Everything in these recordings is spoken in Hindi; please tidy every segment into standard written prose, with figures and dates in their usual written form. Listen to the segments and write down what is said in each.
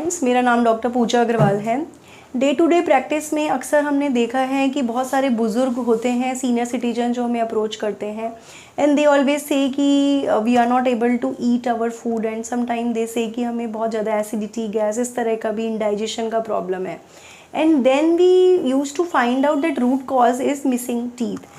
फ्रेंड्स, मेरा नाम डॉक्टर पूजा अग्रवाल है। डे टू डे प्रैक्टिस में अक्सर हमने देखा है कि बहुत सारे बुज़ुर्ग होते हैं, सीनियर सिटीजन, जो हमें अप्रोच करते हैं एंड दे ऑलवेज से कि we are not able to eat our food and some time they say कि हमें बहुत ज़्यादा एसिडिटी, गैस, इस तरह का भी इंडाइजेशन का प्रॉब्लम है। And then we use to find out that root cause is missing teeth.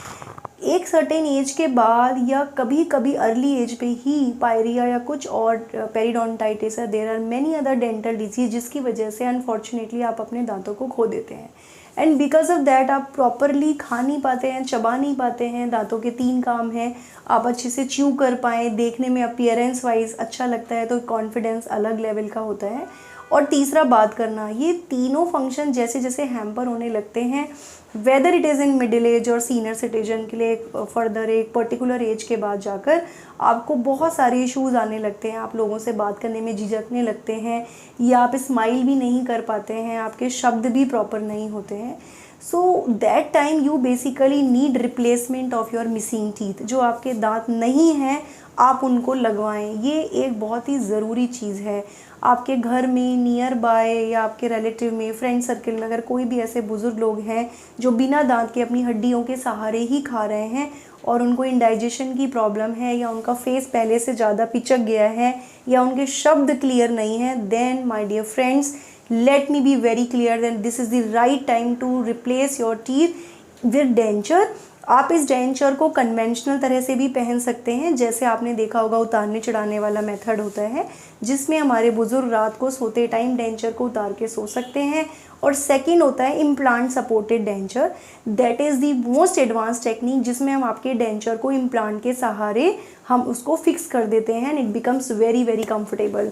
एक सर्टेन एज के बाद या कभी कभी अर्ली एज पे ही पायरिया या कुछ और पेरिडोंटाइटिस है, there are many other dental disease जिसकी वजह से अनफॉर्चुनेटली आप अपने दांतों को खो देते हैं। एंड बिकॉज ऑफ दैट आप प्रॉपरली खा नहीं पाते हैं, चबा नहीं पाते हैं। दांतों के 3 काम हैं, आप अच्छे से च्यू कर पाएँ, देखने में अपीयरेंस वाइज अच्छा लगता है तो कॉन्फिडेंस अलग लेवल का होता है, और तीसरा बात करना। ये तीनों फंक्शन जैसे जैसे हैम्पर होने लगते हैं, whether it is in middle age और सीनियर सिटीजन के लिए फर्दर एक पर्टिकुलर एज के बाद जाकर आपको बहुत सारे इश्यूज़ आने लगते हैं। आप लोगों से बात करने में झिझकने लगते हैं, या आप स्माइल भी नहीं कर पाते हैं, आपके शब्द भी प्रॉपर नहीं होते हैं। So that time you basically need replacement of your missing teeth. जो आपके दांत नहीं हैं आप उनको लगवाएं, ये एक बहुत ही ज़रूरी चीज़ है। आपके घर में नियर बाय या आपके रिलेटिव में, फ्रेंड सर्कल में अगर कोई भी ऐसे बुज़ुर्ग लोग हैं जो बिना दांत के अपनी हड्डियों के सहारे ही खा रहे हैं और उनको इंडाइजेशन की प्रॉब्लम है, या उनका फेस पहले से ज़्यादा पिचक गया है, या उनके शब्द क्लियर नहीं हैं, then my dear friends, let me be very clear that this is the right time to replace your teeth with denture. आप इस डेंचर को कन्वेंशनल तरह से भी पहन सकते हैं, जैसे आपने देखा होगा उतारने चढ़ाने वाला मेथड होता है, जिसमें हमारे बुजुर्ग रात को सोते टाइम डेंचर को उतार के सो सकते हैं। और सेकंड होता है implant supported denture, that is the most advance technique, जिसमें हम आपके डेंचर को इम्प्लांट के सहारे हम उसको फिक्स कर देते हैं and it becomes very very comfortable.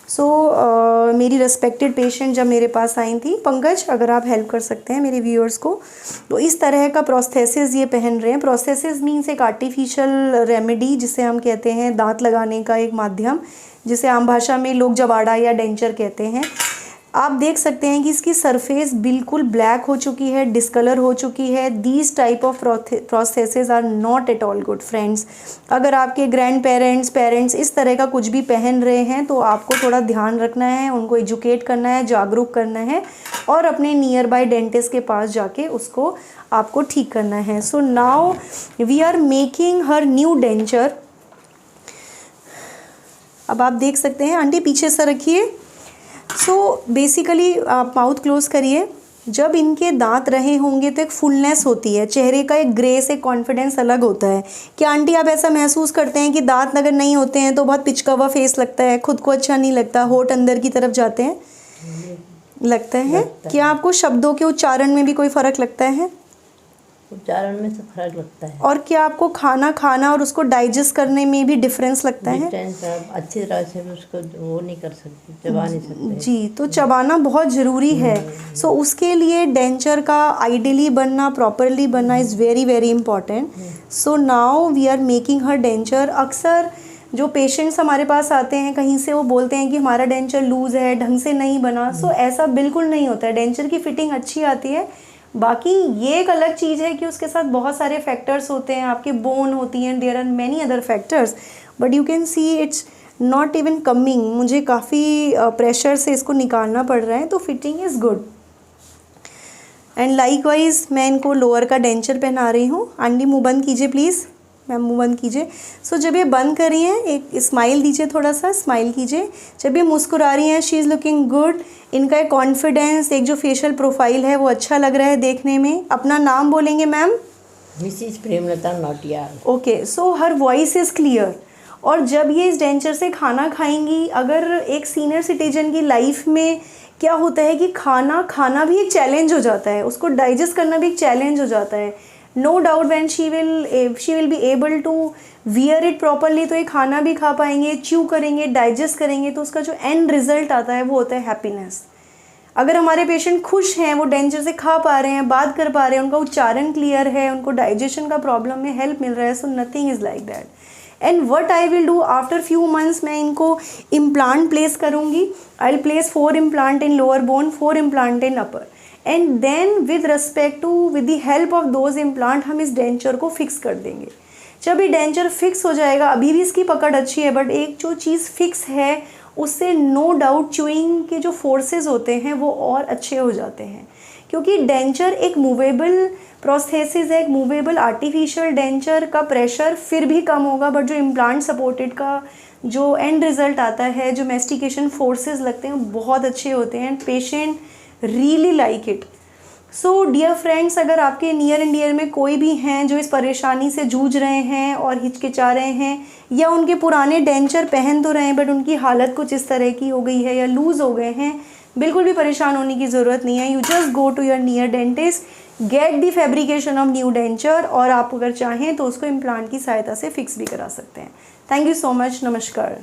So मेरी रेस्पेक्टेड पेशेंट जब मेरे पास आई थी, पंकज अगर आप हेल्प कर सकते हैं मेरे व्यूअर्स को, तो इस तरह का प्रोस्थेसिस ये पहन रहे हैं। प्रोस्थेसिस मीन्स एक आर्टिफिशियल रेमेडी, जिसे हम कहते हैं दांत लगाने का एक माध्यम, जिसे आम भाषा में लोग जवाड़ा या डेंचर कहते हैं। आप देख सकते हैं कि इसकी सरफेस बिल्कुल ब्लैक हो चुकी है, डिस्कलर हो चुकी है। These type of prosthesis are not at all good friends. अगर आपके ग्रैंड पेरेंट्स इस तरह का कुछ भी पहन रहे हैं तो आपको थोड़ा ध्यान रखना है, उनको एजुकेट करना है, जागरूक करना है, और अपने नियर बाय डेंटिस्ट के पास जाके उसको आपको ठीक करना है। So now we are making her new denture. अब आप देख सकते हैं, आंटी पीछे से रखिए। सो बेसिकली आप माउथ क्लोज करिए। जब इनके दांत रहे होंगे तो एक फुलनेस होती है, चेहरे का एक ग्रेस, एक कॉन्फिडेंस अलग होता है। क्या आंटी आप ऐसा महसूस करते हैं कि दांत अगर नहीं होते हैं तो बहुत पिचका हुआ फेस लगता है, खुद को अच्छा नहीं लगता, होठ अंदर की तरफ जाते हैं, लगता है? क्या आपको शब्दों के उच्चारण में भी कोई फ़र्क लगता है? उच्चारण में तो फर्क लगता है। और क्या आपको खाना खाना और उसको डाइजेस्ट करने में भी डिफरेंस लगता है? अच्छी तरह से उसको वो नहीं कर सकते, चबा नहीं सकते जी, तो चबाना बहुत ज़रूरी है। सो उसके लिए डेंचर का आइडियली बनना, प्रॉपरली बनना is very very important. So now we are making her denture. अक्सर जो पेशेंट्स हमारे पास आते हैं कहीं से, वो बोलते हैं कि हमारा डेंचर लूज़ है, ढंग से नहीं बना। सो ऐसा बिल्कुल नहीं होता है। डेंचर की फिटिंग अच्छी आती है, बाकी ये एक अलग चीज़ है कि उसके साथ बहुत सारे फैक्टर्स होते हैं, आपके बोन होती हैं, there are many other factors, but you can see it's not even coming. मुझे काफ़ी प्रेशर से इसको निकालना पड़ रहा है, तो fitting is good. And likewise मैं इनको लोअर का डेंचर पहना रही हूँ। आंटी मुँह बंद कीजिए प्लीज़, मैम मुँह बंद कीजिए। सो जब ये बंद कर रही हैं, एक स्माइल दीजिए, थोड़ा सा स्माइल कीजिए। जब ये मुस्कुरा रही हैं, शी इज़ लुकिंग गुड। इनका एक कॉन्फिडेंस, एक जो फेशियल प्रोफाइल है वो अच्छा लग रहा है देखने में। अपना नाम बोलेंगे ma'am? Mrs Premlata Nautiyal. Okay, so her voice is clear. और जब ये इस डेंचर से खाना खाएंगी, अगर एक सीनियर सिटीजन की लाइफ में क्या होता है कि खाना खाना भी एक चैलेंज हो जाता है, उसको डाइजेस्ट करना भी एक चैलेंज हो जाता है। No doubt when she will be able to wear it properly, तो ये खाना भी खा पाएंगे, च्यू करेंगे, डाइजेस्ट करेंगे, तो उसका जो एंड रिजल्ट आता है वो होता है हैप्पीनेस। अगर हमारे पेशेंट खुश हैं, वो डेंचर से खा पा रहे हैं, बात कर पा रहे हैं, उनका उच्चारण क्लियर है, उनको डाइजेशन का प्रॉब्लम में हेल्प मिल रहा है, so nothing is like that. And what I will do after few months, मैं इनको इम्प्लांट प्लेस करूँगी। I will place 4 implant in lower bone, 4 implant in upper, and then with the help of those implant हम इस डेंचर को फिक्स कर देंगे। जब ये डेंचर फिक्स हो जाएगा, अभी भी इसकी पकड़ अच्छी है, बट एक जो चीज़ फिक्स है उससे नो डाउट च्यूइंग के जो फोर्सेस होते हैं वो और अच्छे हो जाते हैं, क्योंकि डेंचर एक मूवेबल प्रोस्थेसिस है, एक मूवेबल आर्टिफिशियल डेंचर का प्रेशर फिर भी कम होगा, बट जो इम्प्लांट सपोर्टेड का जो एंड रिजल्ट आता है, जो मेस्टिकेशन फोर्सेस लगते हैं बहुत अच्छे होते हैं, patient really like it. So dear friends, अगर आपके नियर एंड डियर में कोई भी हैं जो इस परेशानी से जूझ रहे हैं और हिचकिचा रहे हैं, या उनके पुराने डेंचर पहन तो रहे हैं बट उनकी हालत कुछ इस तरह की हो गई है या लूज़ हो गए हैं, बिल्कुल भी परेशान होने की ज़रूरत नहीं है। You just go to your near dentist, get the fabrication of new denture, और आप अगर चाहें तो उसको इम्प्लांट की सहायता से फिक्स भी करा सकते हैं। Thank you so much. नमस्कार।